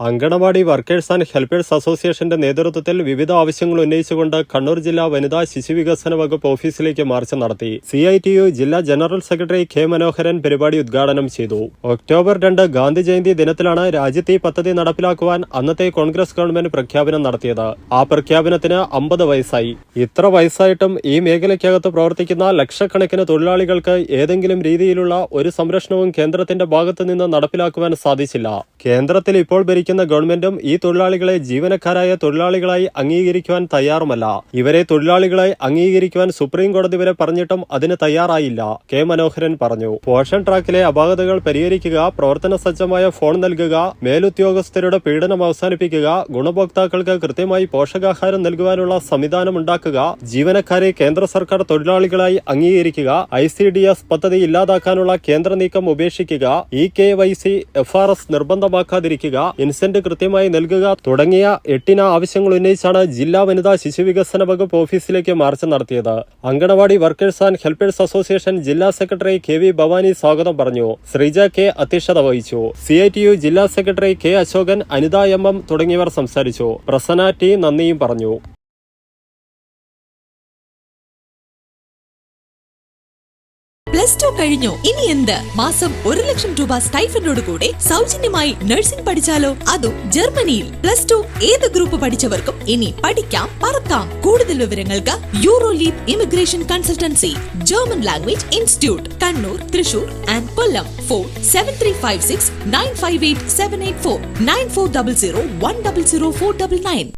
Anganwadi workers and helpers അസോസിയേഷന്റെ നേതൃത്വത്തിൽ വിവിധ ആവശ്യങ്ങൾ ഉന്നയിച്ചുകൊണ്ട് കണ്ണൂർ ജില്ലാ വനിതാ ശിശുവികസന വകുപ്പ് ഓഫീസിലേക്ക് മാർച്ച് നടത്തി. CITU ജില്ലാ ജനറൽ സെക്രട്ടറി കെ മനോഹരൻ പരിപാടി ഉദ്ഘാടനം ചെയ്തു. ഒക്ടോബർ 2 ഗാന്ധി ജയന്തി ദിനത്തിലാണ് രാജ്യത്ത് ഈ പദ്ധതി നടപ്പിലാക്കുവാൻ അന്നത്തെ കോൺഗ്രസ് ഗവൺമെന്റ് പ്രഖ്യാപനം നടത്തിയത്. ആ പ്രഖ്യാപനത്തിന് 50 വയസ്സായി. ഇത്ര വയസ്സായിട്ടും ഈ മേഖലയ്ക്കകത്ത് പ്രവർത്തിക്കുന്ന ലക്ഷക്കണക്കിന് തൊഴിലാളികൾക്ക് ഏതെങ്കിലും രീതിയിലുള്ള ഒരു സംരക്ഷണവും കേന്ദ്രത്തിന്റെ ഭാഗത്തുനിന്ന് നടപ്പിലാക്കുവാൻ സാധിച്ചില്ല. കേന്ദ്രത്തിൽ ഇപ്പോൾ ഭരിക്കുന്ന ഗവൺമെന്റും ഈ തൊഴിലാളികളെ ജീവനക്കാരായ തൊഴിലാളികളായി അംഗീകരിക്കുവാൻ തയ്യാറുമല്ല. ഇവരെ തൊഴിലാളികളായി അംഗീകരിക്കുവാൻ സുപ്രീം കോടതി വരെ പറഞ്ഞിട്ടും അതിന് തയ്യാറായില്ല. കെ മനോഹരൻ പറഞ്ഞു. പോഷൻ ട്രാക്കിലെ അപാകതകൾ പരിഹരിക്കുക, പ്രവർത്തന സജ്ജമായ ഫോൺ നൽകുക, മേലുദ്യോഗസ്ഥരുടെ പീഡനം അവസാനിപ്പിക്കുക, ഗുണഭോക്താക്കൾക്ക് കൃത്യമായി പോഷകാഹാരം നൽകുവാനുള്ള സംവിധാനം ഉണ്ടാക്കുക, ജീവനക്കാരെ കേന്ദ്ര സർക്കാർ തൊഴിലാളികളായി അംഗീകരിക്കുക, ICDS പദ്ധതി ഇല്ലാതാക്കാനുള്ള കേന്ദ്ര നീക്കം ഉപേക്ഷിക്കുക, EKYC FRS നിർബന്ധമാക്കാതിരിക്കുക, ഇൻസെന്റ് കൃത്യമായി നൽകുക തുടങ്ങിയ 8 ആവശ്യങ്ങൾ ഉന്നയിച്ചാണ് ജില്ലാ വനിതാ ശിശുവികസന വകുപ്പ് ഓഫീസിലേക്ക് മാർച്ച് നടത്തിയത്. Anganwadi workers and helpers association ജില്ലാ സെക്രട്ടറി KV ഭവാനി സ്വാഗതം പറഞ്ഞു. ശ്രീജ K അധ്യക്ഷത വഹിച്ചു. CITU ജില്ലാ secretary K Ashokan, Anitha MM തുടങ്ങിയവർ സംസാരിച്ചു. പ്രസന്ന T നന്ദിയും പറഞ്ഞു. +2 കഴിഞ്ഞു, ഇനി എന്ത്? മാസം 1 ലക്ഷം രൂപ സ്റ്റൈഫൻഡോട് കൂടെ സൗജന്യമായി നഴ്സിംഗ് പഠിച്ചാലോ? അതും ജർമ്മനിയിൽ. +2 ഏത് ഗ്രൂപ്പ് പഠിച്ചവർക്കും ഇനി പഠിക്കാം, പറക്കാം. കൂടുതൽ വിവരങ്ങൾക്ക് യൂറോലീപ് immigration consultancy, German language institute, Kannur, Thrissur and Kollam. Phone 7356 958 784 9400 100 499.